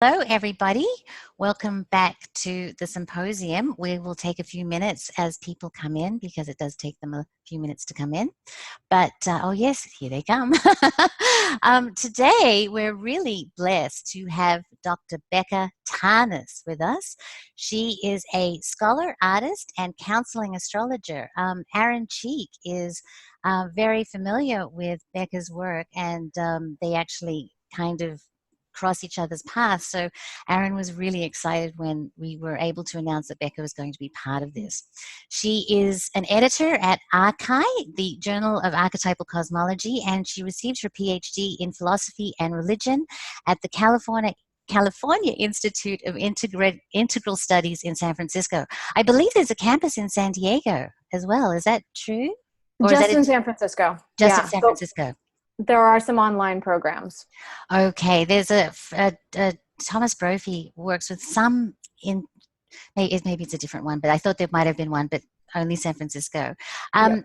Hello, everybody. Welcome back to the symposium. We will take a few minutes as people come in because it does take them a few minutes to come in. But, oh yes, here they come. Today, we're really blessed to have Dr. Becca Tarnas with us. She is a scholar, artist, and counseling astrologer. Aaron Cheek is very familiar with Becca's work, and they actually kind of cross each other's paths. So Aaron was really excited when we were able to announce that Becca was going to be part of this. She is an editor at Archai, the Journal of Archetypal Cosmology, and she received her PhD in philosophy and religion at the California Institute of Integral Studies in San Francisco. I believe there's a campus in San Diego as well. Is that true? Or just in San Francisco. Just in San Francisco. There are some online programs. Okay, there's a Thomas Brophy works with some in, maybe it's a different one, but I thought there might have been one, but only San Francisco. Yep.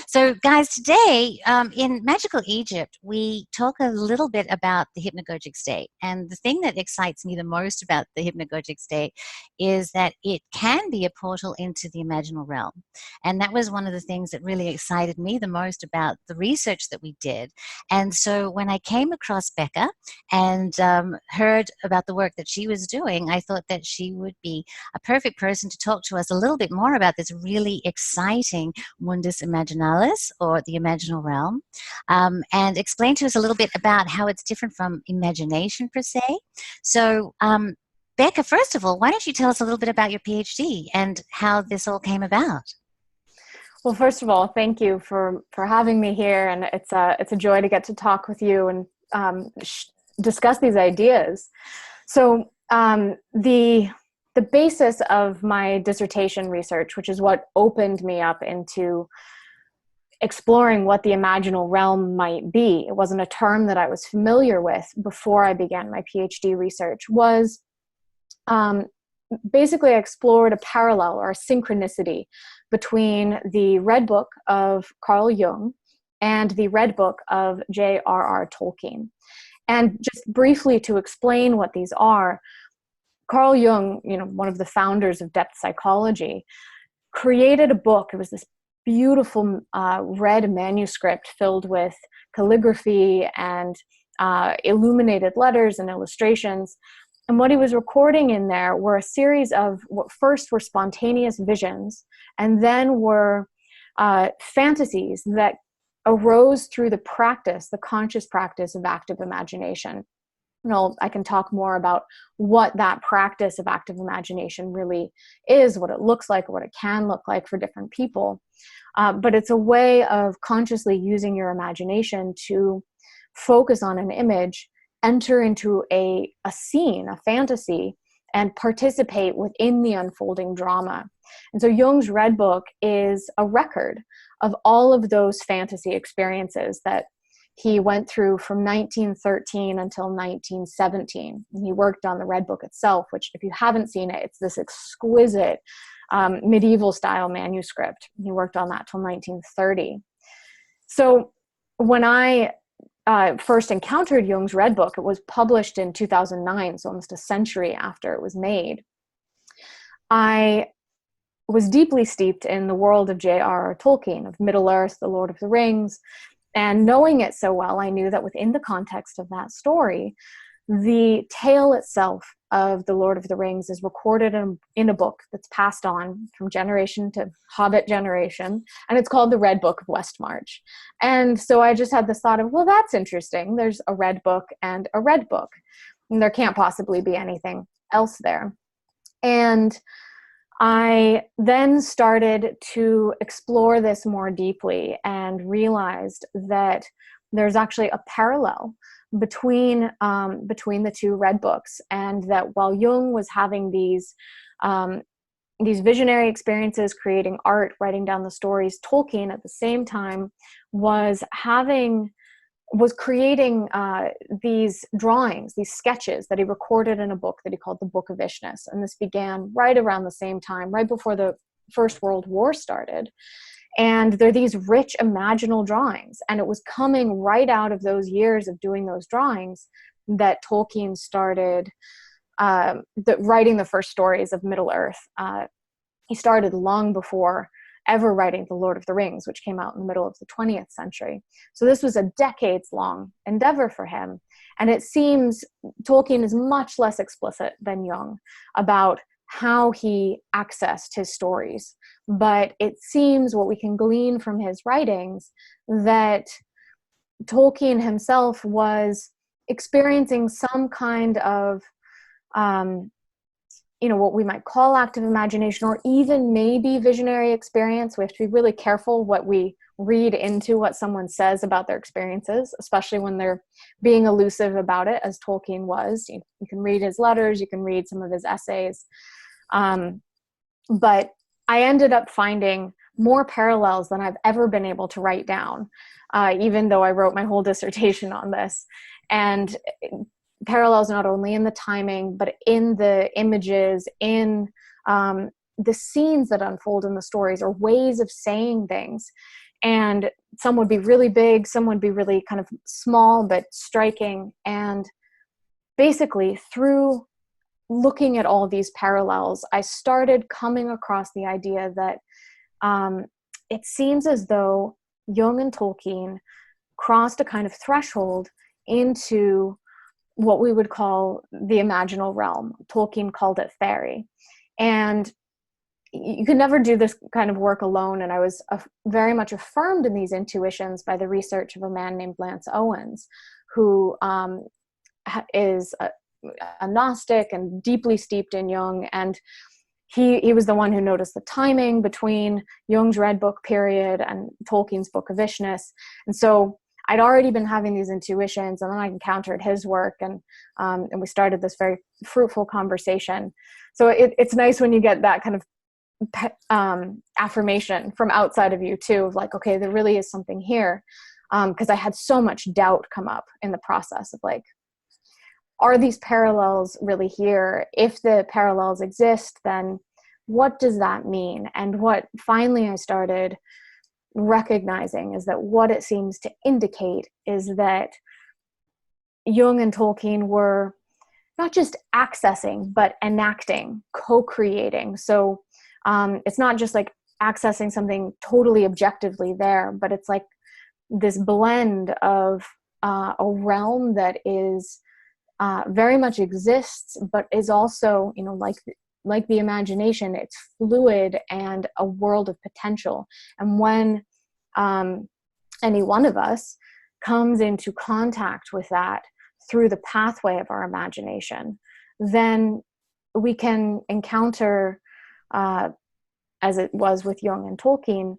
So guys, today in Magical Egypt, we talk a little bit about the hypnagogic state. And the thing that excites me the most about the hypnagogic state is that it can be a portal into the imaginal realm. And that was one of the things that really excited me the most about the research that we did. And so when I came across Becca and heard about the work that she was doing, I thought that she would be a perfect person to talk to us a little bit more about this really exciting mundus imaginalis, or the imaginal realm, and explain to us a little bit about how it's different from imagination per se. So Becca, first of all, why don't you tell us a little bit about your PhD and how this all came about? Well, first of all, thank you for having me here, and it's a joy to get to talk with you and discuss these ideas. So the basis of my dissertation research, which is what opened me up into exploring what the imaginal realm might be, it wasn't a term that I was familiar with before I began my PhD research, was basically I explored a parallel or a synchronicity between the Red Book of Carl Jung and the Red Book of J.R.R. Tolkien. And just briefly to explain what these are, Carl Jung, one of the founders of depth psychology, created a book. It was this beautiful red manuscript filled with calligraphy and illuminated letters and illustrations. And what he was recording in there were a series of what first were spontaneous visions and then were fantasies that arose through the practice, the conscious practice of active imagination. I can talk more about what that practice of active imagination really is, what it looks like, what it can look like for different people. But it's a way of consciously using your imagination to focus on an image, enter into a scene, a fantasy, and participate within the unfolding drama. And so Jung's Red Book is a record of all of those fantasy experiences that he went through from 1913 until 1917. And he worked on the Red Book itself, which if you haven't seen it, it's this exquisite medieval style manuscript. He worked on that till 1930. So when I first encountered Jung's Red Book, it was published in 2009, so almost a century after it was made. I was deeply steeped in the world of J.R.R. Tolkien, of Middle-earth, The Lord of the Rings. And knowing it so well, I knew that within the context of that story, the tale itself of The Lord of the Rings is recorded in a book that's passed on from generation to Hobbit generation, and it's called the Red Book of Westmarch. And so I just had this thought of, well, that's interesting. There's a Red Book and a Red Book, and there can't possibly be anything else there. And I then started to explore this more deeply and realized that there's actually a parallel between the two Red Books, and that while Jung was having these visionary experiences, creating art, writing down the stories, Tolkien at the same time was creating these drawings, these sketches that he recorded in a book that he called the Book of Ishnis. And this began right around the same time, right before the First World War started. And they're these rich imaginal drawings. And it was coming right out of those years of doing those drawings that Tolkien started writing the first stories of Middle-earth. He started long before ever writing The Lord of the Rings, which came out in the middle of the 20th century. So this was a decades-long endeavor for him. And it seems Tolkien is much less explicit than Jung about how he accessed his stories. But it seems what we can glean from his writings that Tolkien himself was experiencing some kind of what we might call active imagination, or even maybe visionary experience. We have to be really careful what we read into what someone says about their experiences, especially when they're being elusive about it, as Tolkien was. You can read his letters, you can read some of his essays. But I ended up finding more parallels than I've ever been able to write down, even though I wrote my whole dissertation on this. And parallels not only in the timing, but in the images, in the scenes that unfold in the stories, or ways of saying things. And some would be really big, some would be really kind of small but striking. And basically, through looking at all these parallels, I started coming across the idea that it seems as though Jung and Tolkien crossed a kind of threshold into what we would call the imaginal realm. Tolkien called it fairy. And you could never do this kind of work alone. And I was very much affirmed in these intuitions by the research of a man named Lance Owens, who is a Gnostic and deeply steeped in Jung. And he was the one who noticed the timing between Jung's Red Book period and Tolkien's Book of Ishnis. And so I'd already been having these intuitions, and then I encountered his work, and we started this very fruitful conversation. So it's nice when you get that kind of affirmation from outside of you too, of like, okay, there really is something here. Because I had so much doubt come up in the process of like, are these parallels really here? If the parallels exist, then what does that mean? And what finally I started recognizing is that what it seems to indicate is that Jung and Tolkien were not just accessing, but enacting, co-creating. So it's not just like accessing something totally objectively there, but it's like this blend of a realm that is very much exists, but is also, like the imagination, it's fluid and a world of potential. And when any one of us comes into contact with that through the pathway of our imagination, then we can encounter, as it was with Jung and Tolkien,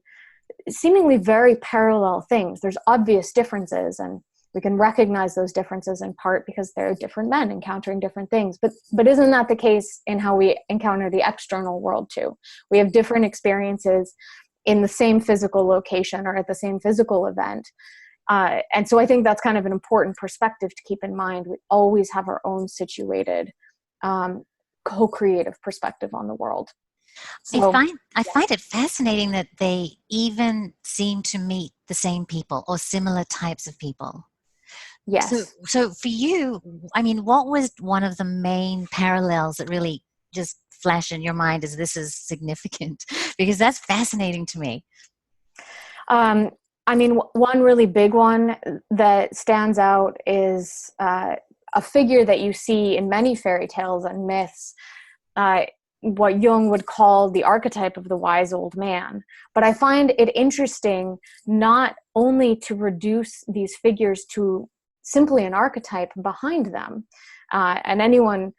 seemingly very parallel things. There's obvious differences, and we can recognize those differences in part because they're different men encountering different things. But isn't that the case in how we encounter the external world too? We have different experiences in the same physical location or at the same physical event. And so I think that's kind of an important perspective to keep in mind. We always have our own situated, co-creative perspective on the world. So, I find it fascinating that they even seem to meet the same people or similar types of people. yes. So for you, I mean, what was one of the main parallels that really just flashed in your mind as this is significant? Because that's fascinating to me. I mean, one really big one that stands out is a figure that you see in many fairy tales and myths, what Jung would call the archetype of the wise old man. But I find it interesting not only to reduce these figures to simply an archetype behind them. And anyone,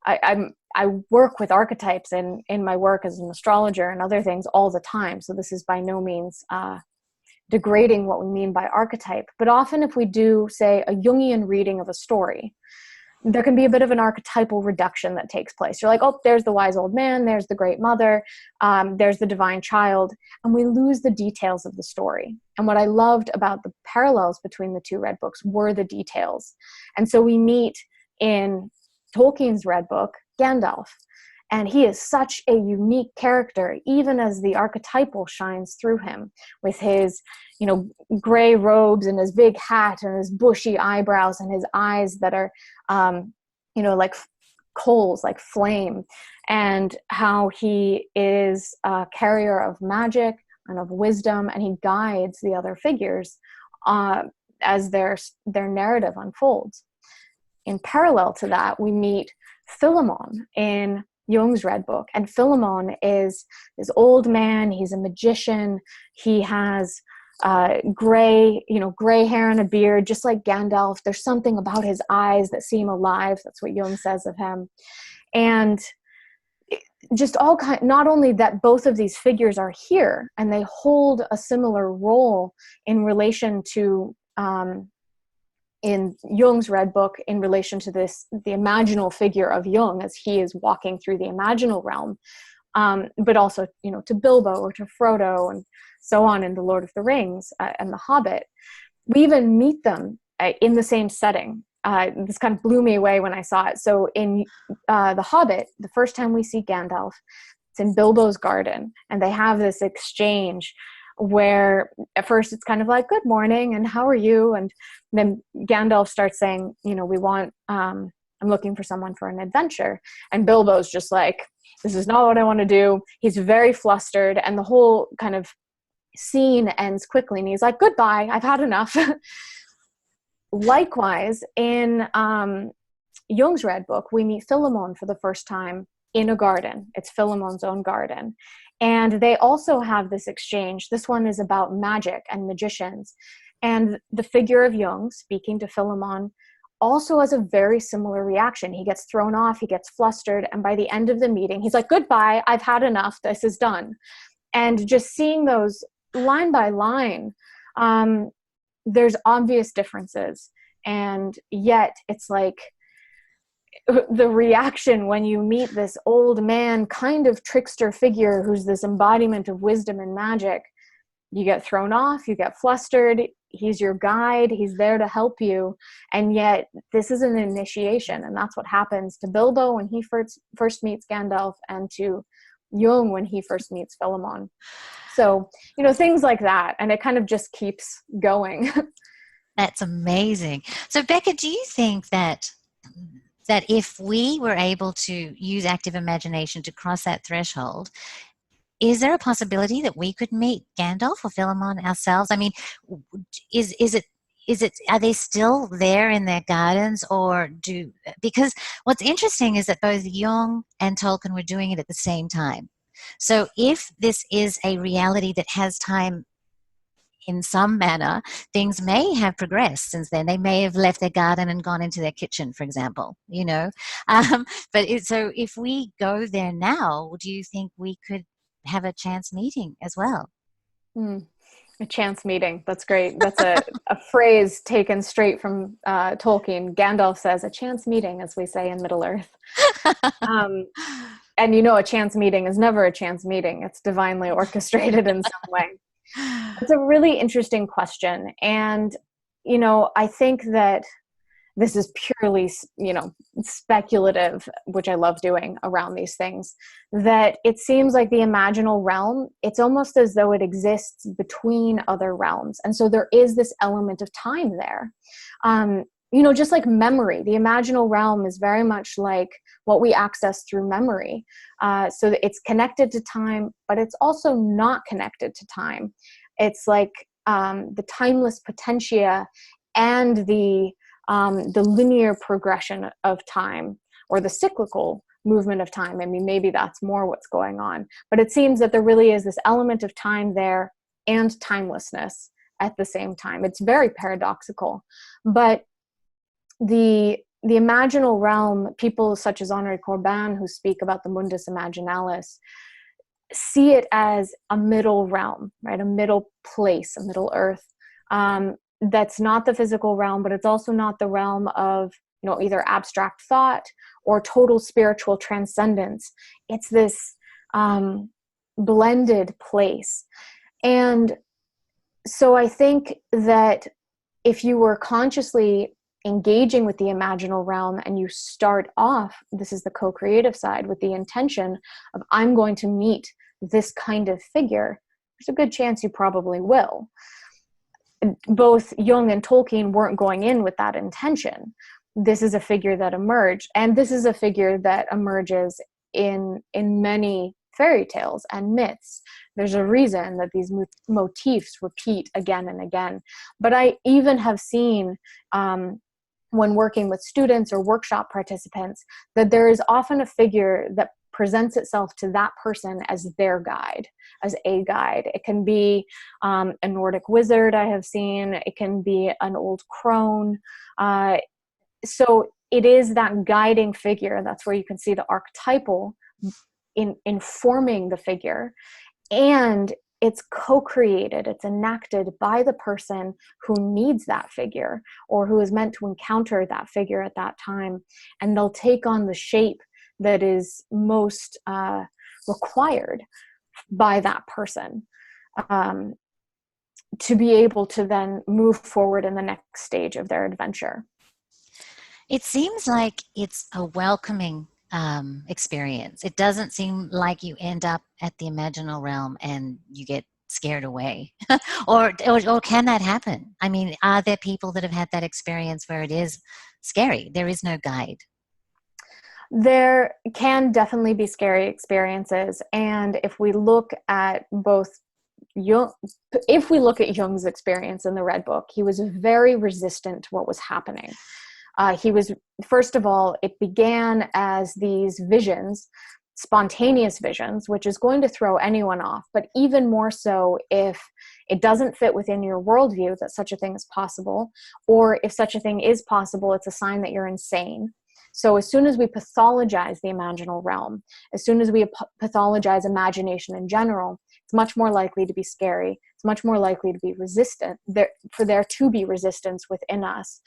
I work with archetypes in my work as an astrologer and other things all the time. So this is by no means degrading what we mean by archetype. But often if we do, say, a Jungian reading of a story, there can be a bit of an archetypal reduction that takes place. You're like, oh, there's the wise old man, there's the great mother, there's the divine child, and we lose the details of the story. And what I loved about the parallels between the two Red Books were the details. And so we meet in Tolkien's Red Book, Gandalf. And he is such a unique character, even as the archetypal shines through him with his, gray robes and his big hat and his bushy eyebrows and his eyes that are, like coals, like flame, and how he is a carrier of magic and of wisdom, and he guides the other figures as their narrative unfolds. In parallel to that, we meet Philemon in Jung's Red Book, and Philemon is this old man. He's a magician. He has gray hair and a beard, just like Gandalf. There's something about his eyes that seem alive. That's what Jung says of him. And just not only that both of these figures are here and they hold a similar role in relation to in Jung's Red Book, in relation to the imaginal figure of Jung as he is walking through the imaginal realm, but also to Bilbo or to Frodo and so on in The Lord of the Rings and The Hobbit. We even meet them in the same setting. This kind of blew me away when I saw it. So in The Hobbit, the first time we see Gandalf, it's in Bilbo's garden, and they have this exchange where at first it's kind of like, good morning, and how are you? And then Gandalf starts saying, I'm looking for someone for an adventure. And Bilbo's just like, this is not what I want to do. He's very flustered, and the whole kind of scene ends quickly, and he's like, goodbye, I've had enough. Likewise, in Jung's Red Book, we meet Philemon for the first time in a garden. It's Philemon's own garden. And they also have this exchange. This one is about magic and magicians. And the figure of Jung speaking to Philemon also has a very similar reaction. He gets thrown off, he gets flustered, and by the end of the meeting, he's like, goodbye, I've had enough, this is done. And just seeing those line by line, there's obvious differences. And yet it's like the reaction when you meet this old man, kind of trickster figure who's this embodiment of wisdom and magic, you get thrown off, you get flustered. He's your guide, he's there to help you, and yet this is an initiation. And that's what happens to Bilbo when he first meets Gandalf, and to Jung when he first meets Philemon. So things like that, and it kind of just keeps going. That's amazing. So Becca, do you think that if we were able to use active imagination to cross that threshold, is there a possibility that we could meet Gandalf or Philemon ourselves? I mean, is it, are they still there in their gardens, or because what's interesting is that both Jung and Tolkien were doing it at the same time. So if this is a reality that has time in some manner, things may have progressed since then. They may have left their garden and gone into their kitchen, for example, so if we go there now, do you think we could have a chance meeting as well? A chance meeting. That's great. That's a phrase taken straight from Tolkien. Gandalf says, a chance meeting, as we say in Middle Earth. And a chance meeting is never a chance meeting. It's divinely orchestrated in some way. It's a really interesting question. And, I think that this is purely, speculative, which I love doing around these things, that it seems like the imaginal realm, it's almost as though it exists between other realms. And so there is this element of time there. Just like memory, the imaginal realm is very much like what we access through memory. So it's connected to time, but it's also not connected to time. It's like the timeless potentia and the linear progression of time, or the cyclical movement of time. I mean, maybe that's more what's going on. But it seems that there really is this element of time there and timelessness at the same time. It's very paradoxical. But the imaginal realm, people such as Henri Corbin, who speak about the mundus imaginalis, see it as a middle realm, right? A middle place, a middle earth. That's not the physical realm, but it's also not the realm of, either abstract thought or total spiritual transcendence. It's this blended place. And so I think that if you were consciously engaging with the imaginal realm and you start off, this is the co-creative side, with the intention of, I'm going to meet this kind of figure, there's a good chance you probably will. Both Jung and Tolkien weren't going in with that intention. This is a figure that emerged, and this is a figure that emerges in many fairy tales and myths. There's a reason that these motifs repeat again and again. But I even have seen, when working with students or workshop participants, that there is often a figure that presents itself to that person as their guide, as a guide. It can be a Nordic wizard I have seen. It can be an old crone. So it is that guiding figure. That's where you can see the archetypal in informing the figure. And it's co-created, it's enacted by the person who needs that figure or who is meant to encounter that figure at that time. And they'll take on the shape that is most required by that person to be able to then move forward in the next stage of their adventure. It seems like it's a welcoming experience. It doesn't seem like you end up at the imaginal realm and you get scared away. or can that happen? I mean, are there people that have had that experience where it is scary? There is no guide. There can definitely be scary experiences. And if we look at both Jung, if we look at Jung's experience in the Red Book, he was very resistant to what was happening. He was, first of all, it began as these visions, spontaneous visions, which is going to throw anyone off, but even more so if it doesn't fit within your worldview that such a thing is possible, or if such a thing is possible, it's a sign that you're insane. So as soon as we pathologize the imaginal realm, as soon as we pathologize imagination in general, it's much more likely to be scary. It's much more likely to be resistant, for there to be resistance within us.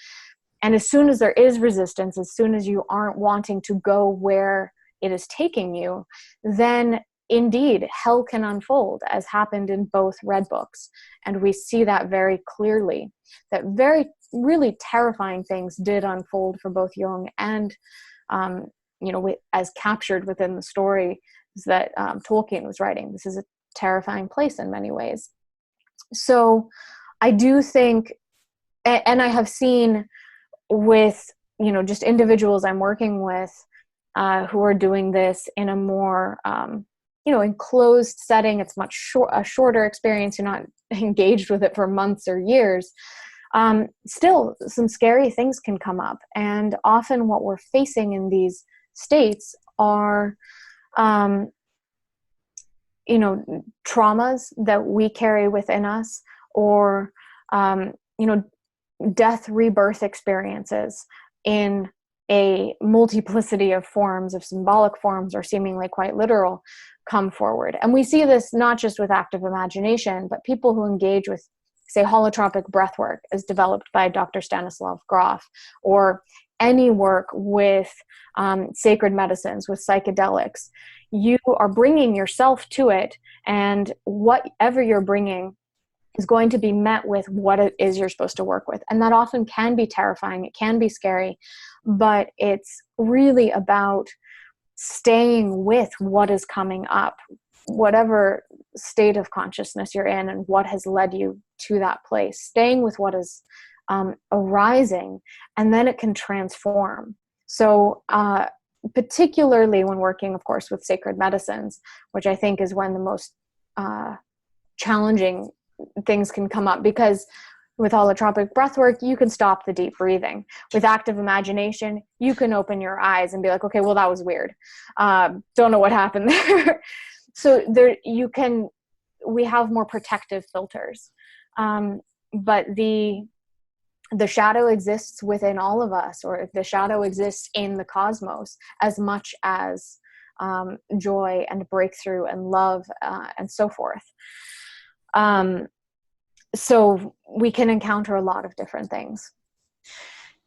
And as soon as there is resistance, as soon as you aren't wanting to go where it is taking you, then indeed hell can unfold, as happened in both Red Books. And we see that very clearly, that very really terrifying things did unfold for both Jung and, as captured within the story that Tolkien was writing. This is a terrifying place in many ways. So I do think, and I have seen with, just individuals I'm working with who are doing this in a more, enclosed setting. It's a shorter experience. You're not engaged with it for months or years. Still, some scary things can come up. And often what we're facing in these states are, traumas that we carry within us, or, death rebirth experiences in a multiplicity of forms, of symbolic forms, or seemingly quite literal, come forward. And we see this not just with active imagination, but people who engage with, say, holotropic breathwork as developed by Dr. Stanislav Grof, or any work with sacred medicines, with psychedelics. You are bringing yourself to it, and whatever you're bringing is going to be met with what it is you're supposed to work with. And that often can be terrifying. It can be scary, but it's really about staying with what is coming up, whatever state of consciousness you're in and what has led you to that place, staying with what is arising, and then it can transform. So particularly when working, of course, with sacred medicines, which I think is when the most challenging things can come up, because with holotropic breathwork, you can stop the deep breathing. With active imagination, you can open your eyes and be like, okay, well, that was weird. Don't know what happened there. So we have more protective filters. But the shadow exists within all of us, or the shadow exists in the cosmos as much as joy and breakthrough and love and so forth. So we can encounter a lot of different things.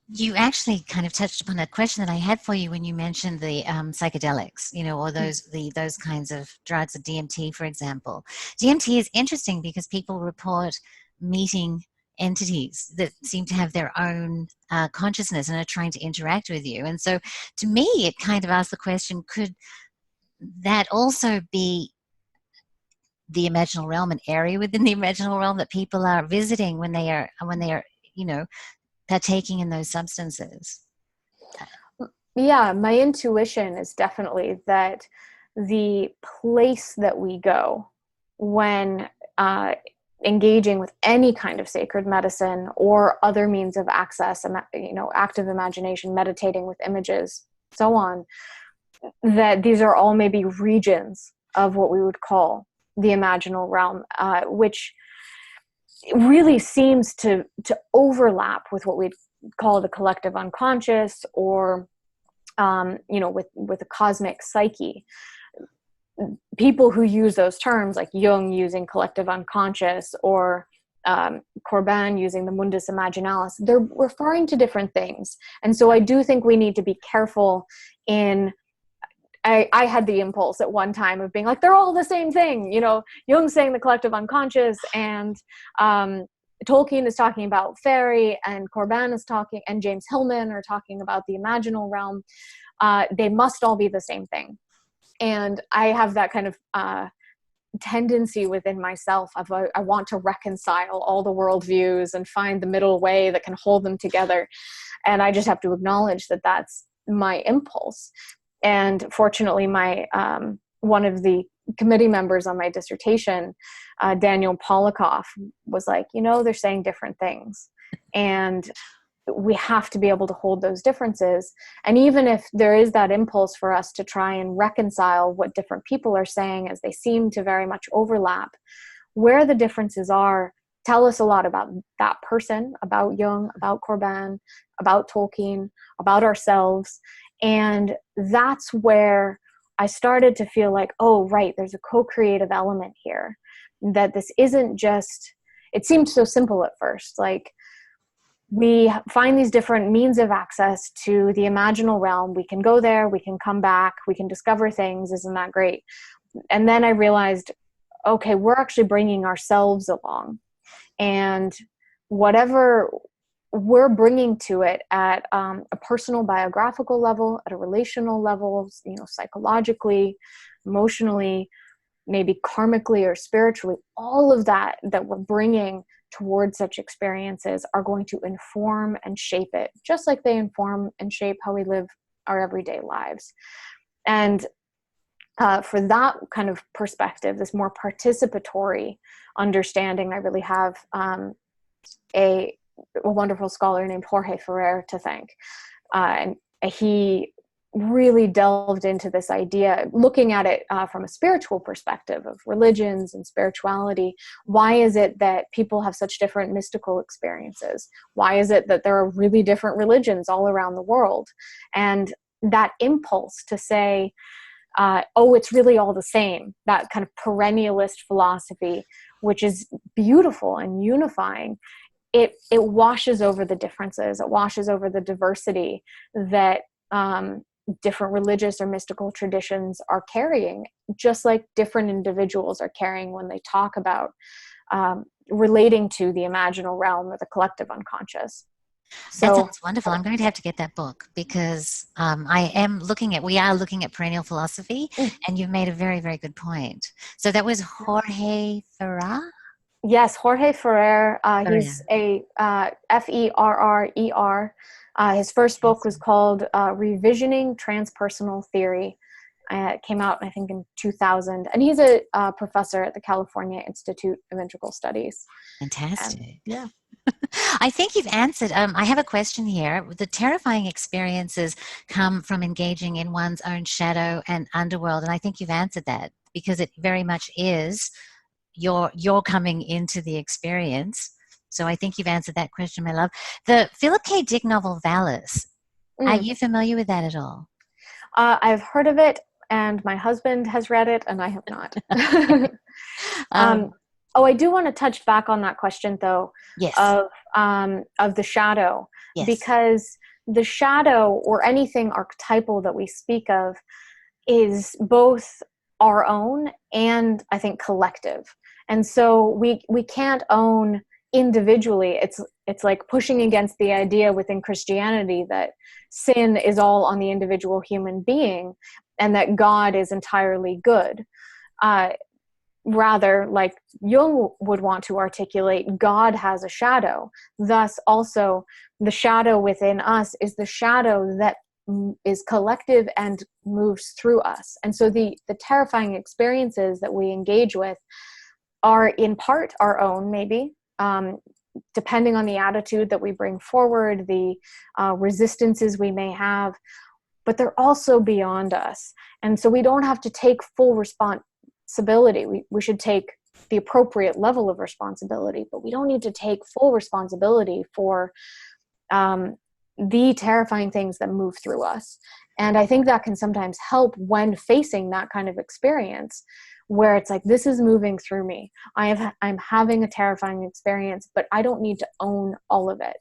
You actually kind of touched upon a question that I had for you when you mentioned the psychedelics, or those kinds of drugs, the DMT, for example. DMT is interesting because people report meeting entities that seem to have their own consciousness and are trying to interact with you. And so to me, it kind of asks the question, could that also be the imaginal realm, an area within the imaginal realm that people are visiting when they are, you know, partaking in those substances? Yeah, my intuition is definitely that the place that we go when engaging with any kind of sacred medicine or other means of access, active imagination, meditating with images, so on, that these are all maybe regions of what we would call the imaginal realm, which really seems to overlap with what we'd call the collective unconscious, or with the cosmic psyche. People who use those terms, like Jung using collective unconscious, or Corbin using the mundus imaginalis, they're referring to different things. And so I do think we need to be careful in, I had the impulse at one time of being like, they're all the same thing. Jung saying the collective unconscious, and Tolkien is talking about fairy, and Corbin is talking, and James Hillman are talking about the imaginal realm. They must all be the same thing. And I have that kind of tendency within myself of I want to reconcile all the worldviews and find the middle way that can hold them together. And I just have to acknowledge that that's my impulse. And fortunately, my one of the committee members on my dissertation, Daniel Polikoff, was like, they're saying different things. And we have to be able to hold those differences. And even if there is that impulse for us to try and reconcile what different people are saying, as they seem to very much overlap, where the differences are tell us a lot about that person, about Jung, about Corbin, about Tolkien, about ourselves. And that's where I started to feel like, oh, right, there's a co-creative element here. That this isn't just, it seemed so simple at first, like, we find these different means of access to the imaginal realm. We can go there, we can come back, we can discover things. Isn't that great? And then I realized, okay, we're actually bringing ourselves along. And whatever we're bringing to it at a personal biographical level, at a relational level, psychologically, emotionally, maybe karmically or spiritually, all of that we're bringing towards such experiences are going to inform and shape it, just like they inform and shape how we live our everyday lives. And for that kind of perspective, this more participatory understanding, I really have a wonderful scholar named Jorge Ferrer to thank. And he really delved into this idea, looking at it from a spiritual perspective of religions and spirituality. Why is it that people have such different mystical experiences? Why is it that there are really different religions all around the world? And that impulse to say, oh, it's really all the same, that kind of perennialist philosophy, which is beautiful and unifying, it washes over the differences. It washes over the diversity that different religious or mystical traditions are carrying, just like different individuals are carrying when they talk about relating to the imaginal realm or the collective unconscious. So, that sounds wonderful. I'm going to have to get that book, because we are looking at perennial philosophy, and you've made a very, very good point. So that was Jorge Ferrer? Yes, Jorge Ferrer. He's a Ferrer. His first book was called Revisioning Transpersonal Theory. It came out, I think, in 2000. And he's a professor at the California Institute of Integral Studies. Fantastic. Yeah. I think you've answered. I have a question here. The terrifying experiences come from engaging in one's own shadow and underworld. And I think you've answered that, because it very much is you're coming into the experience. So I think you've answered that question, my love. The Philip K. Dick novel Valis, are you familiar with that at all? I've heard of it, and my husband has read it, and I have not. I do want to touch back on that question, though, yes. of the shadow, yes. Because the shadow, or anything archetypal that we speak of, is both our own and, I think, collective. And so we can't own individually, it's like pushing against the idea within Christianity that sin is all on the individual human being and that God is entirely good. Rather, like Jung would want to articulate, God has a shadow. Thus, also, the shadow within us is the shadow that is collective and moves through us. And so the terrifying experiences that we engage with are in part our own, maybe, depending on the attitude that we bring forward, the resistances we may have, but they're also beyond us. And so we don't have to take full responsibility. We should take the appropriate level of responsibility, but we don't need to take full responsibility for the terrifying things that move through us. And I think that can sometimes help when facing that kind of experience, where it's like, this is moving through me. I'm having a terrifying experience, but I don't need to own all of it.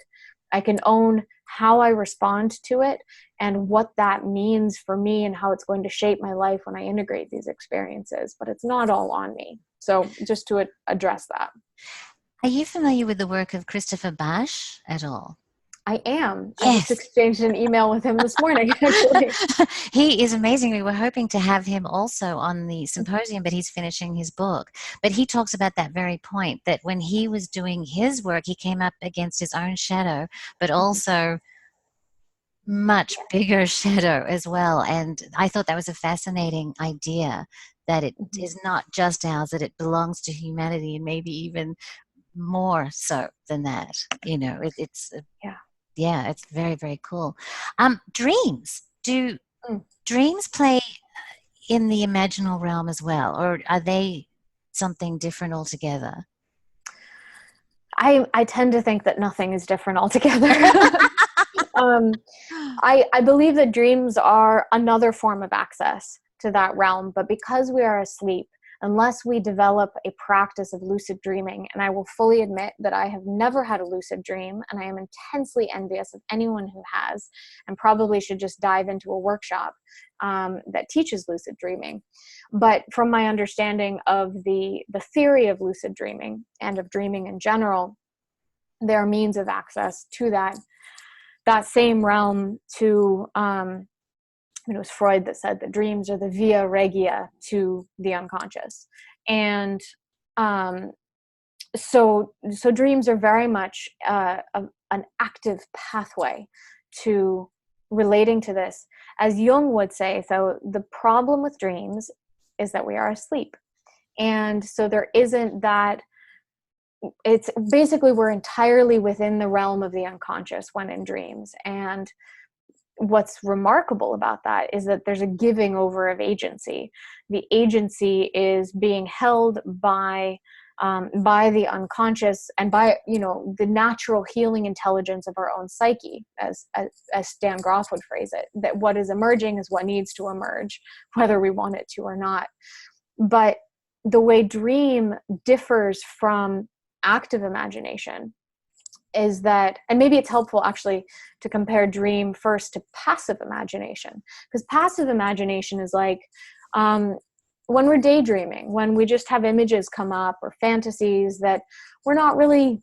I can own how I respond to it and what that means for me and how it's going to shape my life when I integrate these experiences, but it's not all on me. So just to address that. Are you familiar with the work of Christopher Basch at all? I am. Yes. I just exchanged an email with him this morning, actually. He is amazing. We were hoping to have him also on the symposium, but he's finishing his book. But he talks about that very point, that when he was doing his work, he came up against his own shadow, but also much bigger shadow as well. And I thought that was a fascinating idea, that it is not just ours, that it belongs to humanity, and maybe even more so than that. You know, it's very, very cool. Dreams. Do dreams play in the imaginal realm as well, or are they something different altogether? I tend to think that nothing is different altogether. I believe that dreams are another form of access to that realm, but because we are asleep, unless we develop a practice of lucid dreaming, and I will fully admit that I have never had a lucid dream, and I am intensely envious of anyone who has, and probably should just dive into a workshop that teaches lucid dreaming. But from my understanding of the theory of lucid dreaming and of dreaming in general, there are means of access to that same realm to it was Freud that said that dreams are the via regia to the unconscious. And so dreams are very much an active pathway to relating to this. As Jung would say, though, the problem with dreams is that we are asleep. And so there isn't that, it's basically we're entirely within the realm of the unconscious when in dreams. And what's remarkable about that is that there's a giving over of agency. The agency is being held by the unconscious and by, the natural healing intelligence of our own psyche, as Stan Groff would phrase it, that what is emerging is what needs to emerge, whether we want it to or not. But the way dream differs from active imagination is that, and maybe it's helpful actually to compare dream first to passive imagination, because passive imagination is like when we're daydreaming, when we just have images come up or fantasies that we're not really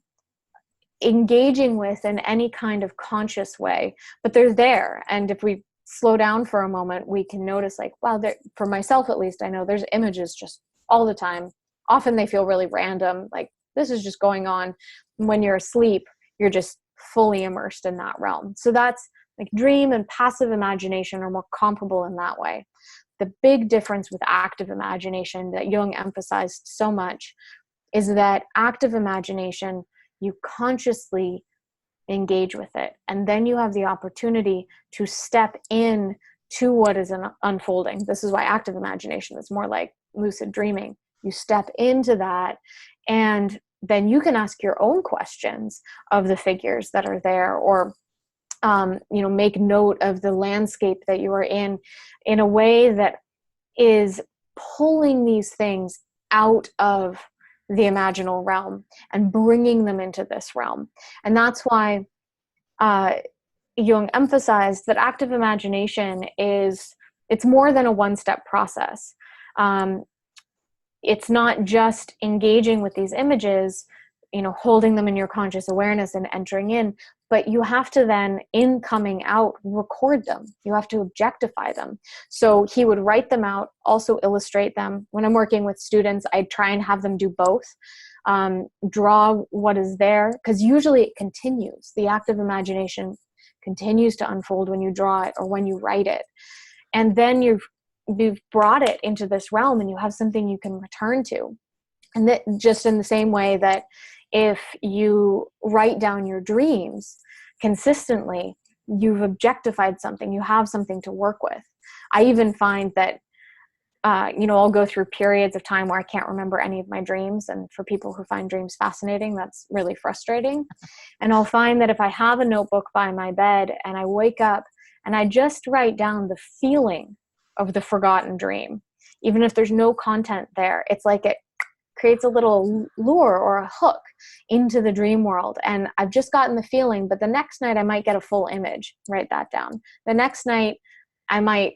engaging with in any kind of conscious way, but they're there. And if we slow down for a moment, we can notice, like, wow, for myself at least, I know there's images just all the time. Often they feel really random, like this is just going on. When you're asleep, you're just fully immersed in that realm. So that's like dream and passive imagination are more comparable in that way. The big difference with active imagination that Jung emphasized so much is that active imagination, you consciously engage with it. And then you have the opportunity to step in to what is unfolding. This is why active imagination is more like lucid dreaming. You step into that, and then you can ask your own questions of the figures that are there, or make note of the landscape that you are in a way that is pulling these things out of the imaginal realm and bringing them into this realm. And that's why Jung emphasized that active imagination it's more than a one-step process. It's not just engaging with these images holding them in your conscious awareness and entering in. But you have to then, in coming out, record them. You have to objectify them. So he would write them out, also illustrate them. When I'm working with students, I try and have them do both. Draw what is there, because usually it continues. The active imagination continues to unfold when you draw it or when you write it. And then you've brought it into this realm and you have something you can return to. And that, just in the same way that if you write down your dreams consistently, you've objectified something, you have something to work with. I even find that, I'll go through periods of time where I can't remember any of my dreams. And for people who find dreams fascinating, that's really frustrating. And I'll find that if I have a notebook by my bed and I wake up and I just write down the feeling of the forgotten dream, even if there's no content there, it's like it creates a little lure or a hook into the dream world. And I've just gotten the feeling, but the next night I might get a full image, write that down. The next night I might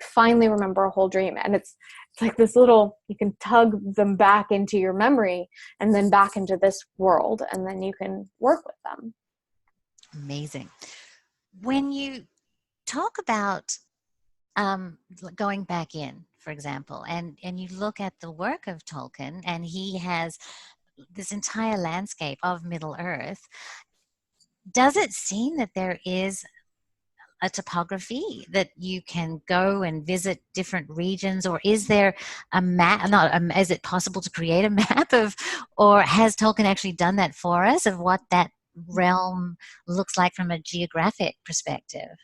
finally remember a whole dream. And it's like this little, you can tug them back into your memory and then back into this world, and then you can work with them. Amazing. When you talk about going back in, for example, and you look at the work of Tolkien, and he has this entire landscape of Middle Earth, does it seem that there is a topography that you can go and visit different regions, or is there a map? Is it possible to create a map of, or has Tolkien actually done that for us, of what that realm looks like from a geographic perspective?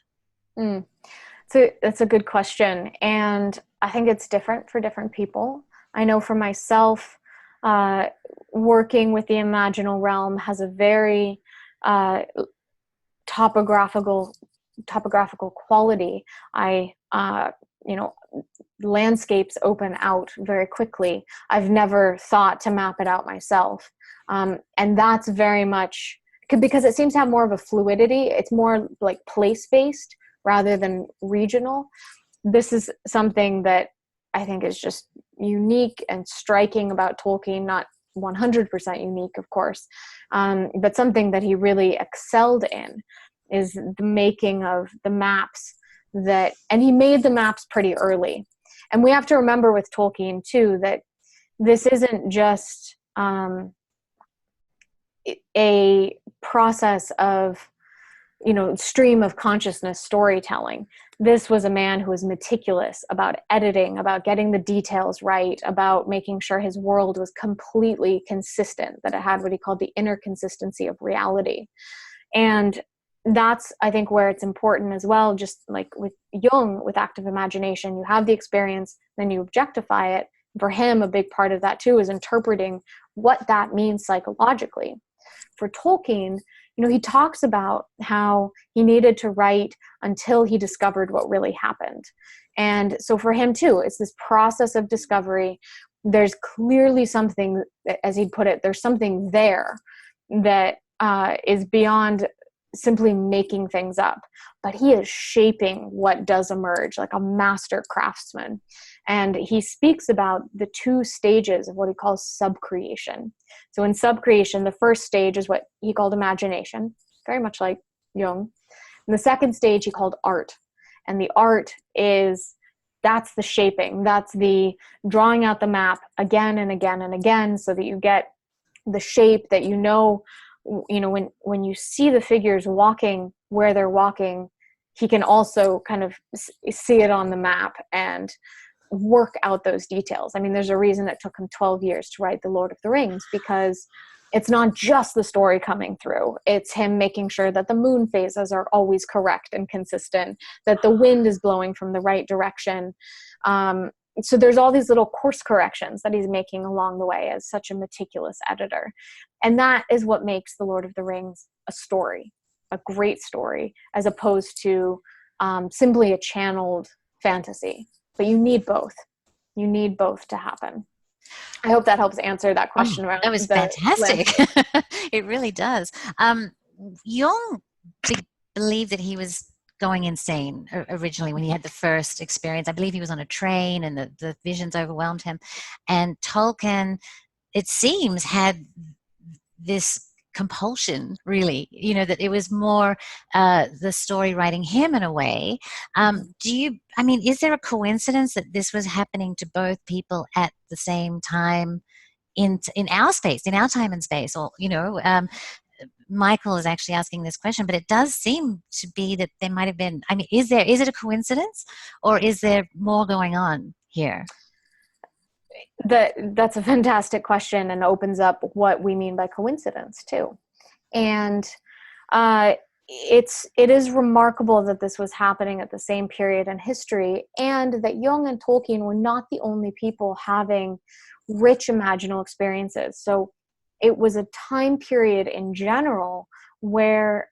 So that's a good question. And I think it's different for different people. I know for myself, working with the Imaginal realm has a very topographical quality. Landscapes open out very quickly. I've never thought to map it out myself. And that's very much because it seems to have more of a fluidity. It's more like place-based rather than regional. This is something that I think is just unique and striking about Tolkien, not 100% unique, of course, but something that he really excelled in is the making of the maps and he made the maps pretty early. And we have to remember with Tolkien too, that this isn't just a process of, stream of consciousness storytelling. This was a man who was meticulous about editing, about getting the details right, about making sure his world was completely consistent, that it had what he called the inner consistency of reality. And that's, I think, where it's important as well, just like with Jung, with active imagination, you have the experience, then you objectify it. For him, a big part of that too is interpreting what that means psychologically. For Tolkien, he talks about how he needed to write until he discovered what really happened. And so for him too, it's this process of discovery. There's clearly something, as he put it, there's something there that is beyond simply making things up, but he is shaping what does emerge like a master craftsman. And he speaks about the two stages of what he calls subcreation. So in subcreation, the first stage is what he called imagination, very much like Jung. And the second stage he called art. And the art that's the shaping, that's the drawing out the map again and again and again, so that you get the shape that when you see the figures walking where they're walking, he can also kind of see it on the map and work out those details. I mean, there's a reason it took him 12 years to write The Lord of the Rings, because it's not just the story coming through. It's him making sure that the moon phases are always correct and consistent, that the wind is blowing from the right direction. So there's all these little course corrections that he's making along the way as such a meticulous editor. And that is what makes The Lord of the Rings a story, a great story, as opposed to simply a channeled fantasy. But you need both. You need both to happen. I hope that helps answer that question. That was fantastic. It really does. Jung believed that he was going insane originally when he had the first experience. I believe he was on a train and the visions overwhelmed him. And Tolkien, it seems, had this compulsion, really, that it was more the story writing him in a way. Is there a coincidence that this was happening to both people at the same time in our space, in our time and space? Or, Michael is actually asking this question, but it does seem to be that there might have been, is it a coincidence, or is there more going on here? That's a fantastic question, and opens up what we mean by coincidence too. And it is remarkable that this was happening at the same period in history, and that Jung and Tolkien were not the only people having rich imaginal experiences. So it was a time period in general where,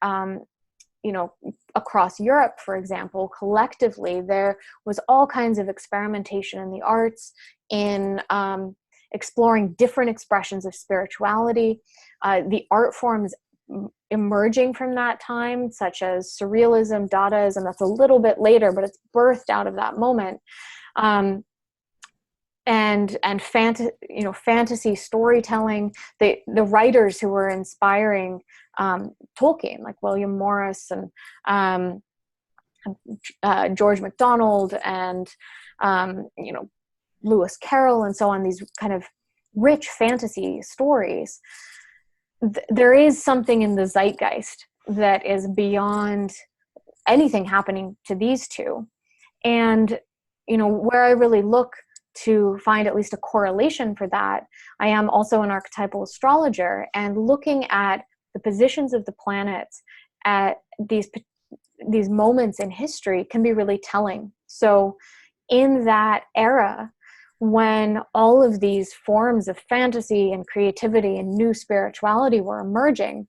across Europe, for example, collectively, there was all kinds of experimentation in the arts, in exploring different expressions of spirituality. The art forms emerging from that time, such as surrealism, Dadaism, that's a little bit later, but it's birthed out of that moment. And fantasy storytelling, the writers who were inspiring Tolkien, like William Morris and George MacDonald and Lewis Carroll and so on, these kind of rich fantasy stories. There is something in the zeitgeist that is beyond anything happening to these two. And, where I really look to find at least a correlation for that, I am also an archetypal astrologer, and looking at the positions of the planets at these moments in history can be really telling. So in that era, when all of these forms of fantasy and creativity and new spirituality were emerging,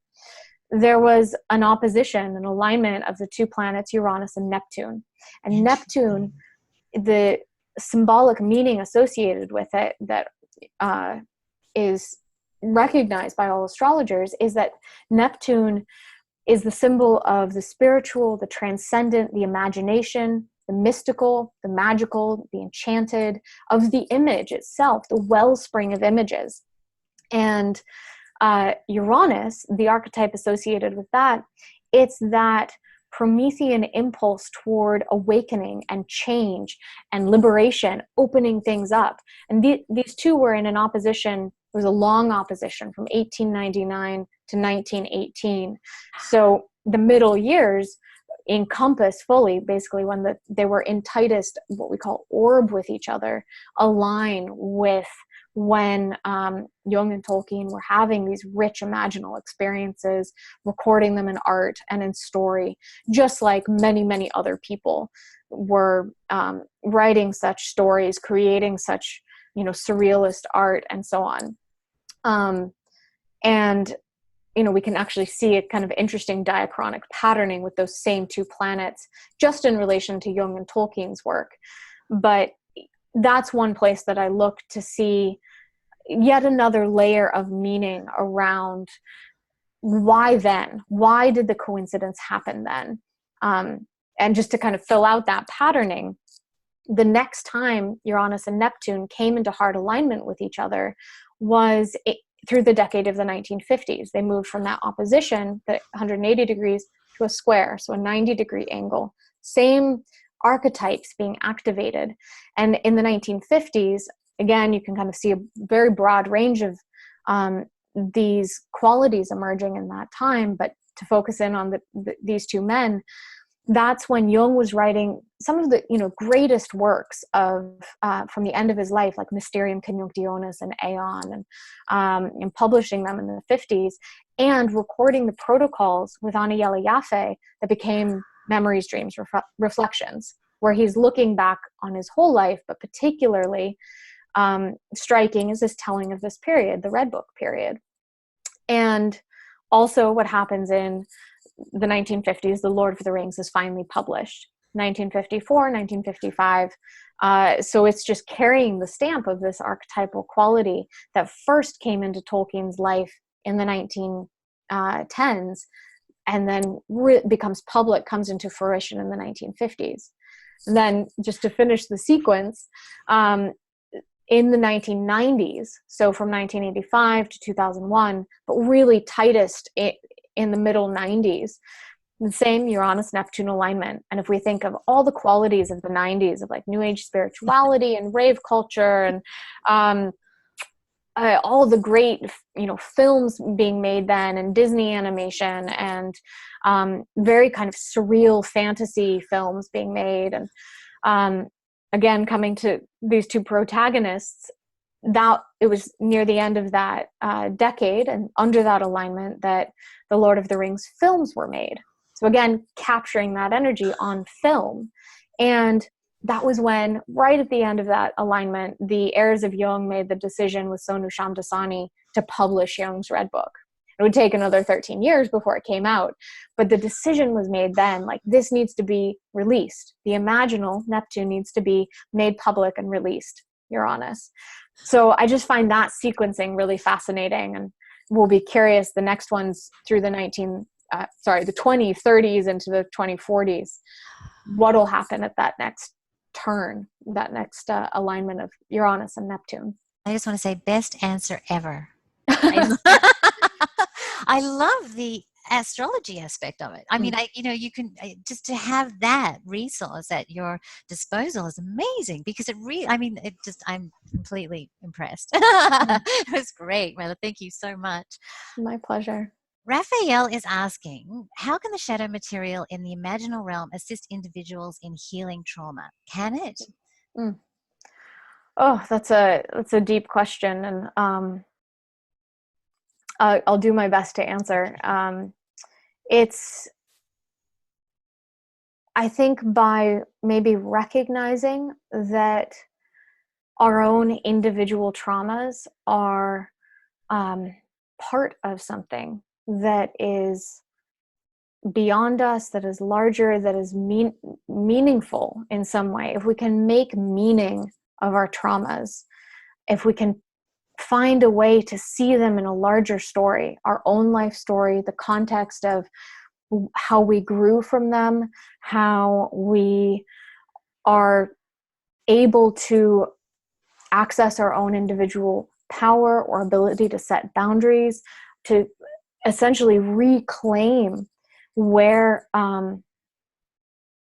there was an opposition, an alignment of the two planets, Uranus and Neptune. And Neptune, the symbolic meaning associated with it that is recognized by all astrologers is that Neptune is the symbol of the spiritual, the transcendent, the imagination, the mystical, the magical, the enchanted, of the image itself, the wellspring of images. And Uranus, the archetype associated with that, it's that Promethean impulse toward awakening and change and liberation, opening things up. And these two were in an opposition. It was a long opposition from 1899 to 1918. So the middle years encompass fully, basically, when they were in tightest, what we call orb with each other, align with when Jung and Tolkien were having these rich imaginal experiences, recording them in art and in story, just like many, many other people were writing such stories, creating such, surrealist art and so on. And we can actually see a kind of interesting diachronic patterning with those same two planets, just in relation to Jung and Tolkien's work. But that's one place that I look to see yet another layer of meaning around why then? Why did the coincidence happen then? And just to kind of fill out that patterning, the next time Uranus and Neptune came into hard alignment with each other was through the decade of the 1950s. They moved from that opposition, the 180 degrees, to a square, so a 90-degree angle. Same archetypes being activated. And in the 1950s, again, you can kind of see a very broad range of these qualities emerging in that time. But to focus in on these two men, that's when Jung was writing some of the greatest works of from the end of his life, like Mysterium Conjunctionis and Aeon, and publishing them in the 50s, and recording the protocols with Anayela Yaffe that became Memories, Dreams, Reflections, where he's looking back on his whole life, but particularly striking is this telling of this period, the Red Book period. And also what happens in the 1950s, The Lord of the Rings is finally published. 1954, 1955. So it's just carrying the stamp of this archetypal quality that first came into Tolkien's life in the 1910s, and then becomes public, comes into fruition in the 1950s. And then, just to finish the sequence, in the 1990s, so from 1985 to 2001, but really tightest in the middle 90s, the same Uranus-Neptune alignment. And if we think of all the qualities of the 90s of like New Age spirituality and rave culture and all the great, films being made then, and Disney animation, and very kind of surreal fantasy films being made, and again, coming to these two protagonists, that it was near the end of that decade and under that alignment that the Lord of the Rings films were made. So again, capturing that energy on film. And that was when, right at the end of that alignment, the heirs of Jung made the decision with Sonu Shamdasani to publish Jung's Red Book. It would take another 13 years before it came out. But the decision was made then, like, this needs to be released. The Imaginal, Neptune, needs to be made public and released, Uranus. So I just find that sequencing really fascinating, and we'll be curious the next ones through the 2030s into the 2040s. What'll happen at that next turn, that next alignment of Uranus and Neptune? I just want to say, best answer ever. I love the astrology aspect of it. I mean, you can just to have that resource at your disposal is amazing, because it really, I'm completely impressed. It was great, Mela. Thank you so much. My pleasure. Raphael is asking, how can the shadow material in the imaginal realm assist individuals in healing trauma? Can it? Oh, that's a deep question, and I'll do my best to answer. I think by maybe recognizing that our own individual traumas are part of something that is beyond us, that is larger, that is meaningful in some way. If we can make meaning of our traumas, if we can find a way to see them in a larger story, our own life story, the context of how we grew from them, how we are able to access our own individual power or ability to set boundaries, to essentially reclaim where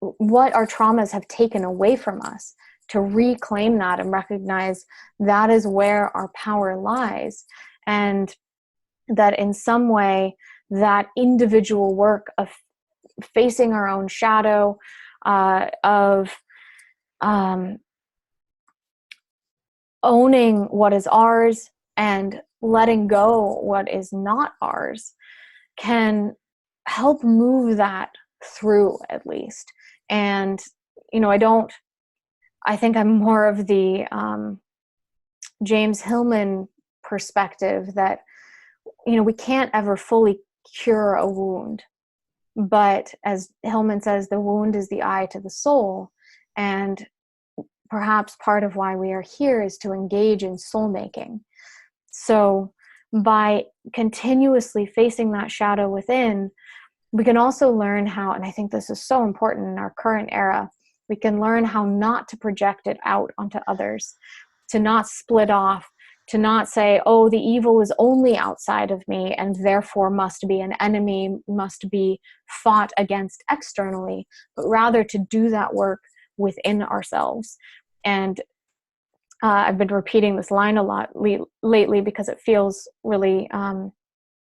what our traumas have taken away from us, to reclaim that and recognize that is where our power lies, and that in some way that individual work of facing our own shadow, of owning what is ours and letting go what is not ours, can help move that through, at least. And I think I'm more of the James Hillman perspective that we can't ever fully cure a wound, but as Hillman says, the wound is the eye to the soul. And perhaps part of why we are here is to engage in soul making. So by continuously facing that shadow within, we can also learn how, and I think this is so important in our current era, we can learn how not to project it out onto others, to not split off, to not say, oh, the evil is only outside of me and therefore must be an enemy, must be fought against externally, but rather to do that work within ourselves. And I've been repeating this line a lot lately because it feels really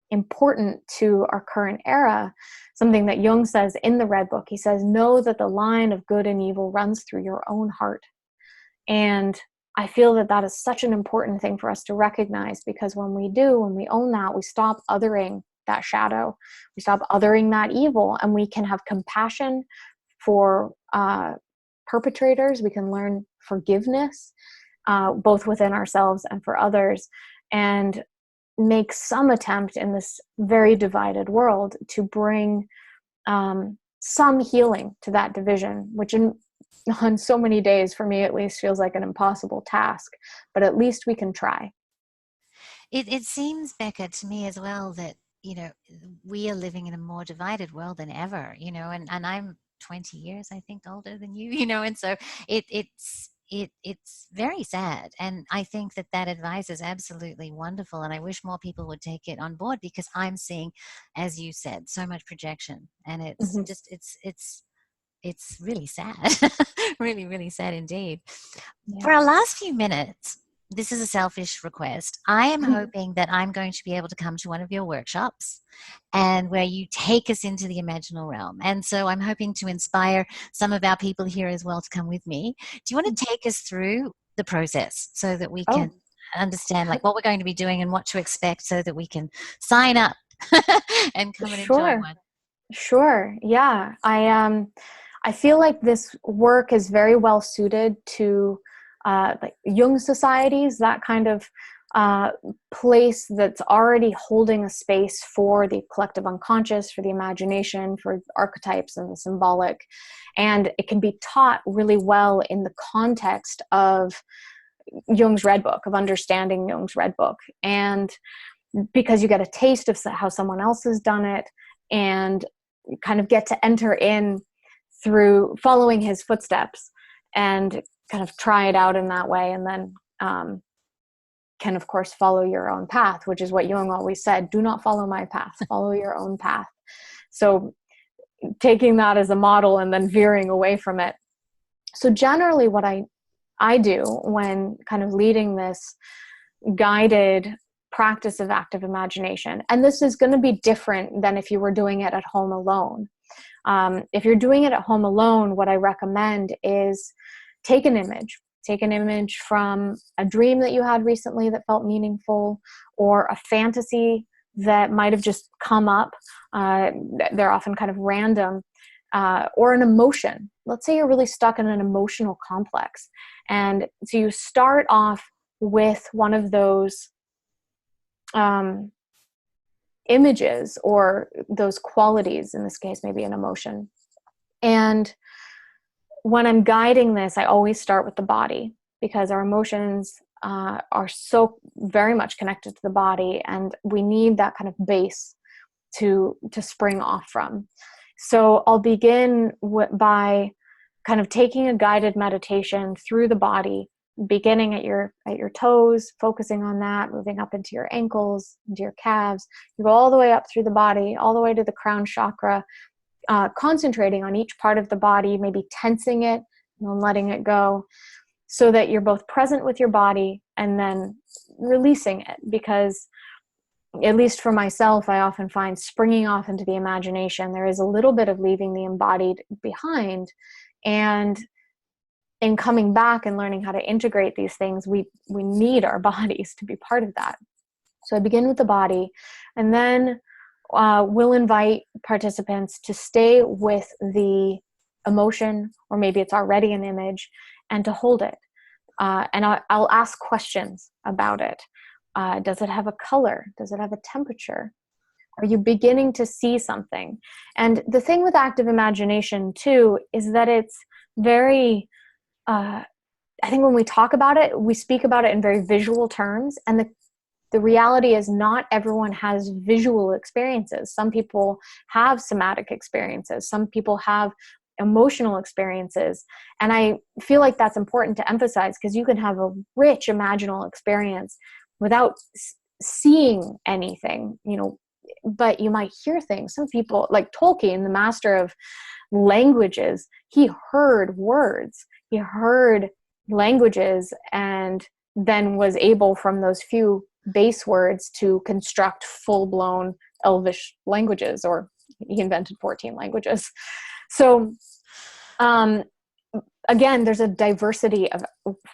important to our current era. Something that Jung says in the Red Book. He says, know that the line of good and evil runs through your own heart. And I feel that that is such an important thing for us to recognize, because when we own that, we stop othering that shadow, we stop othering that evil, and we can have compassion for perpetrators. We can learn forgiveness, both within ourselves and for others, and make some attempt in this very divided world to bring some healing to that division, which on so many days, for me at least, feels like an impossible task, but at least we can try. It seems, Becca, to me as well, that we are living in a more divided world than ever, and I'm 20 years, I think, older than you, and so it's it's very sad. And I think that that advice is absolutely wonderful. And I wish more people would take it on board, because I'm seeing, as you said, so much projection, and it's Mhm. just, it's really sad. Really, really sad indeed. Yeah. For our last few minutes, this is a selfish request. I am hoping that I'm going to be able to come to one of your workshops, and where you take us into the imaginal realm. And so I'm hoping to inspire some of our people here as well to come with me. Do you want to take us through the process so that we can Oh, understand like what we're going to be doing and what to expect, so that we can sign up and come and enjoy sure. one? Sure. Yeah. I feel like this work is very well suited to like Jung societies, that kind of uh, place that's already holding a space for the collective unconscious, for the imagination, for archetypes and the symbolic. And it can be taught really well in the context of Jung's Red Book, of understanding Jung's Red Book. And because you get a taste of how someone else has done it, and kind of get to enter in through following his footsteps and kind of try it out in that way. And then can, of course, follow your own path, which is what Jung always said: do not follow my path, follow your own path. So taking that as a model and then veering away from it. So generally what I do when kind of leading this guided practice of active imagination, and this is going to be different than if you were doing it at home alone. If you're doing it at home alone, what I recommend is take an image. Take an image from a dream that you had recently that felt meaningful, or a fantasy that might have just come up. They're often kind of random. Or an emotion. Let's say you're really stuck in an emotional complex. And so you start off with one of those images, or those qualities, in this case, maybe an emotion. And when I'm guiding this, I always start with the body, because our emotions are so very much connected to the body, and we need that kind of base to spring off from. So I'll begin by kind of taking a guided meditation through the body, beginning at your toes, focusing on that, moving up into your ankles, into your calves. You go all the way up through the body, all the way to the crown chakra, concentrating on each part of the body, maybe tensing it and then letting it go, so that you're both present with your body and then releasing it. Because at least for myself, I often find springing off into the imagination, there is a little bit of leaving the embodied behind. And in coming back and learning how to integrate these things, we need our bodies to be part of that. So I begin with the body, and then we'll invite participants to stay with the emotion, or maybe it's already an image, and to hold it. And I'll ask questions about it. Does it have a color? Does it have a temperature? Are you beginning to see something? And the thing with active imagination too is that it's very, I think when we talk about it, we speak about it in very visual terms. And the reality is not everyone has visual experiences. Some people have somatic experiences. Some people have emotional experiences. And I feel like that's important to emphasize, because you can have a rich imaginal experience without seeing anything, but you might hear things. Some people, like Tolkien, the master of languages, he heard words, he heard languages, and then was able from those few base words to construct full-blown Elvish languages, or he invented 14 languages. So again, there's a diversity of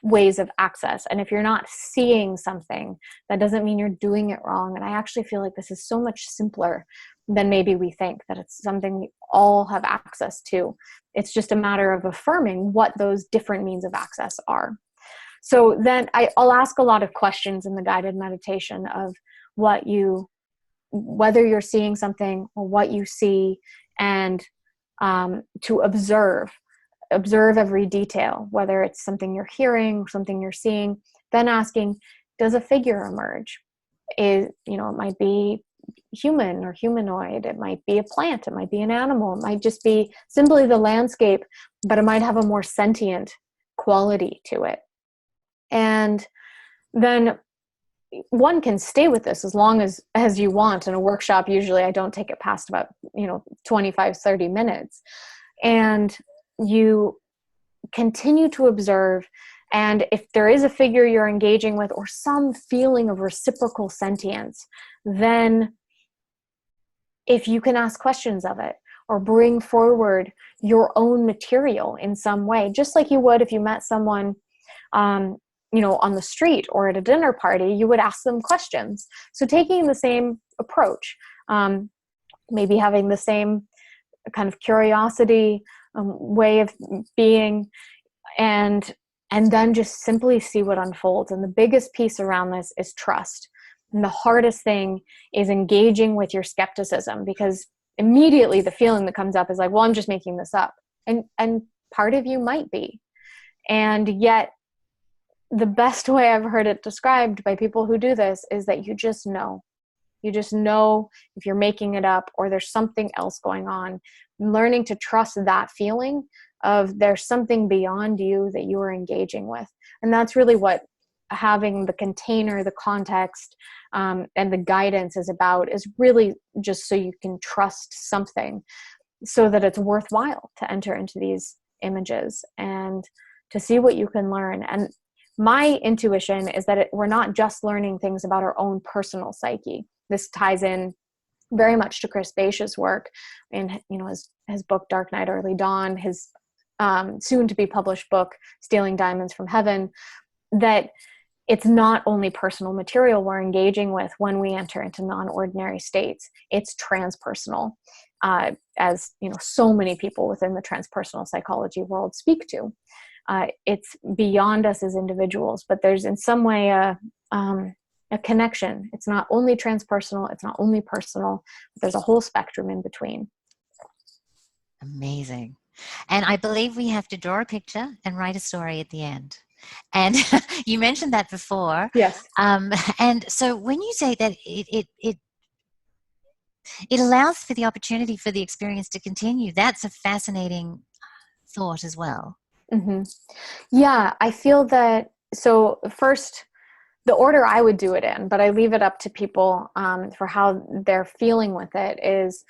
ways of access. And if you're not seeing something, that doesn't mean you're doing it wrong. And I actually feel like this is so much simpler than maybe we think, that it's something we all have access to. It's just a matter of affirming what those different means of access are. So then I'll ask a lot of questions in the guided meditation of whether you're seeing something or what you see, and to observe every detail, whether it's something you're hearing, something you're seeing. Then asking, does a figure emerge? It might be human or humanoid. It might be a plant. It might be an animal. It might just be simply the landscape, but it might have a more sentient quality to it. And then one can stay with this as long as you want. In a workshop, usually I don't take it past about 25, 30 minutes. And you continue to observe, and if there is a figure you're engaging with or some feeling of reciprocal sentience, then if you can ask questions of it or bring forward your own material in some way, just like you would if you met someone on the street or at a dinner party, you would ask them questions. So taking the same approach, maybe having the same kind of curiosity, way of being, and then just simply see what unfolds. And the biggest piece around this is trust. And the hardest thing is engaging with your skepticism, because immediately the feeling that comes up is like, well, I'm just making this up. And part of you might be. And yet the best way I've heard it described by people who do this is that you just know. You just know if you're making it up or there's something else going on. Learning to trust that feeling of there's something beyond you that you are engaging with. And that's really what having the container, the context, and the guidance is about, is really just so you can trust something so that it's worthwhile to enter into these images and to see what you can learn. And my intuition is that we're not just learning things about our own personal psyche. This ties in very much to Chris Bache's work in his book Dark Night, Early Dawn, his soon to be published book Stealing Diamonds from Heaven, that it's not only personal material we're engaging with when we enter into non-ordinary states. It's transpersonal, as so many people within the transpersonal psychology world speak to. It's beyond us as individuals, but there's in some way a connection. It's not only transpersonal, it's not only personal, but there's a whole spectrum in between. Amazing. And I believe we have to draw a picture and write a story at the end. And you mentioned that before. Yes. And so when you say that it allows for the opportunity for the experience to continue, that's a fascinating thought as well. Mm-hmm. Yeah, I feel that. So first, the order I would do it in, but I leave it up to people for how they're feeling with it, is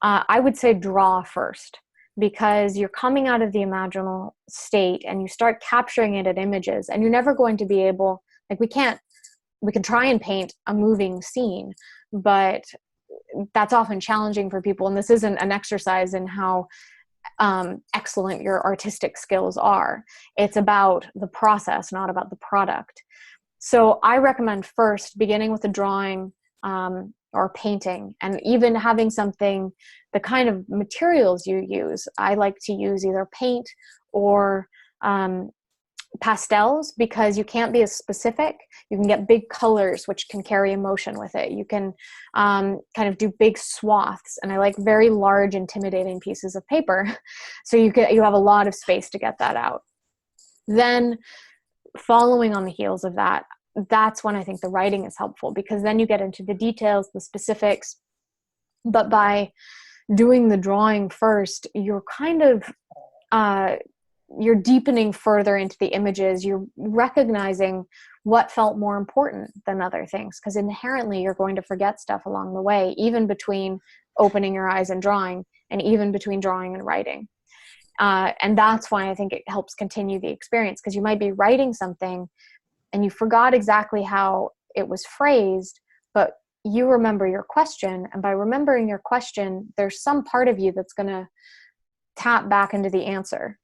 I would say draw first, because you're coming out of the imaginal state and you start capturing it in images, and you're never going to be able, we can try and paint a moving scene, but that's often challenging for people. And this isn't an exercise in how excellent your artistic skills are. It's about the process, not about the product. So I recommend first beginning with a drawing or painting, and even having something, the kind of materials you use. I like to use either paint or pastels, because you can't be as specific. You can get big colors, which can carry emotion with it. You can kind of do big swaths, and I like very large, intimidating pieces of paper. So you have a lot of space to get that out. Then following on the heels of that, that's when I think the writing is helpful, because then you get into the details, the specifics. But by doing the drawing first, you're kind of you're deepening further into the images. You're recognizing what felt more important than other things, because inherently you're going to forget stuff along the way, even between opening your eyes and drawing, and even between drawing and writing. And that's why I think it helps continue the experience, because you might be writing something and you forgot exactly how it was phrased, but you remember your question. And by remembering your question, there's some part of you that's going to tap back into the answer.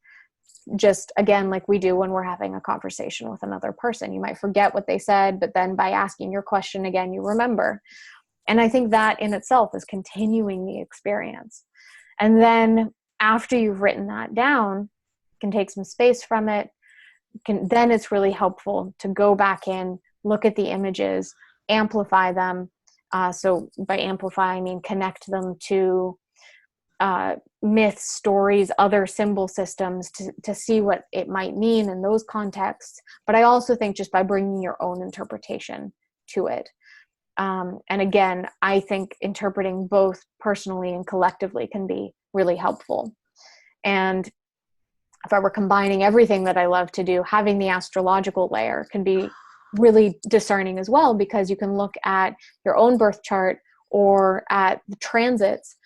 Just again, like we do when we're having a conversation with another person. You might forget what they said, but then by asking your question again, you remember. And I think that in itself is continuing the experience. And then after you've written that down, you can take some space from it. Then it's really helpful to go back in, look at the images, amplify them. So by amplify, I mean connect them to myths, stories, other symbol systems to see what it might mean in those contexts. But I also think just by bringing your own interpretation to it. And again, I think interpreting both personally and collectively can be really helpful. And if I were combining everything that I love to do, having the astrological layer can be really discerning as well, because you can look at your own birth chart or at the transits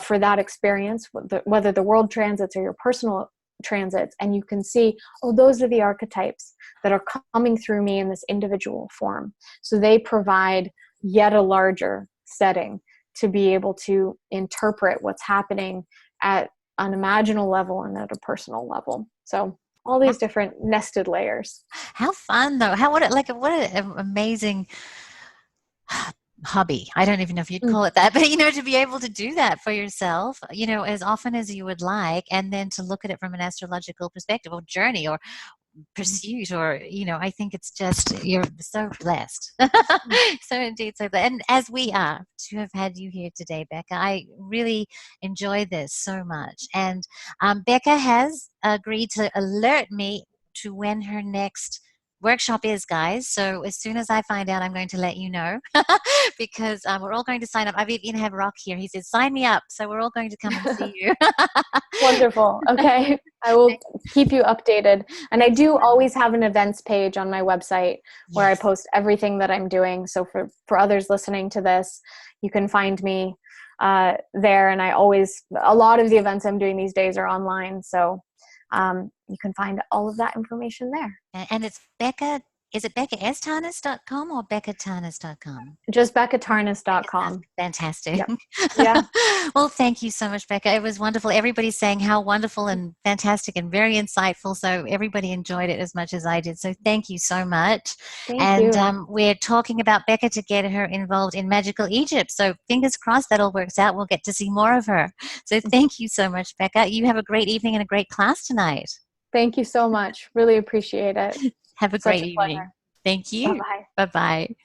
for that experience, whether the world transits or your personal transits, and you can see, oh, those are the archetypes that are coming through me in this individual form. So they provide yet a larger setting to be able to interpret what's happening at an imaginal level and at a personal level. So all these different nested layers. How fun though. What an amazing hobby. I don't even know if you'd call it that, but to be able to do that for yourself, as often as you would like, and then to look at it from an astrological perspective or journey or pursuit, or I think it's just, you're so blessed. So indeed, so blessed. And as we are to have had you here today, Becca, I really enjoy this so much. And Becca has agreed to alert me to when her next workshop is, guys. So as soon as I find out, I'm going to let you know, because we're all going to sign up. I've even have Rock here. He said, sign me up. So we're all going to come and see you. Wonderful. Okay. I will keep you updated. And I do always have an events page on my website where I post everything that I'm doing. So for others listening to this, you can find me there. And a lot of the events I'm doing these days are online. So you can find all of that information there. And it's Becca, is it BeccaSTarnas.com or BeccaTarnas.com? Just BeccaTarnas.com. Fantastic. Yep. Yeah. Well, thank you so much, Becca. It was wonderful. Everybody's saying how wonderful and fantastic and very insightful. So everybody enjoyed it as much as I did. So thank you so much. Thank you. We're talking about Becca to get her involved in Magical Egypt. So fingers crossed that all works out. We'll get to see more of her. So thank you so much, Becca. You have a great evening and a great class tonight. Thank you so much. Really appreciate it. Have a great evening. Thank you. Bye-bye. Bye-bye.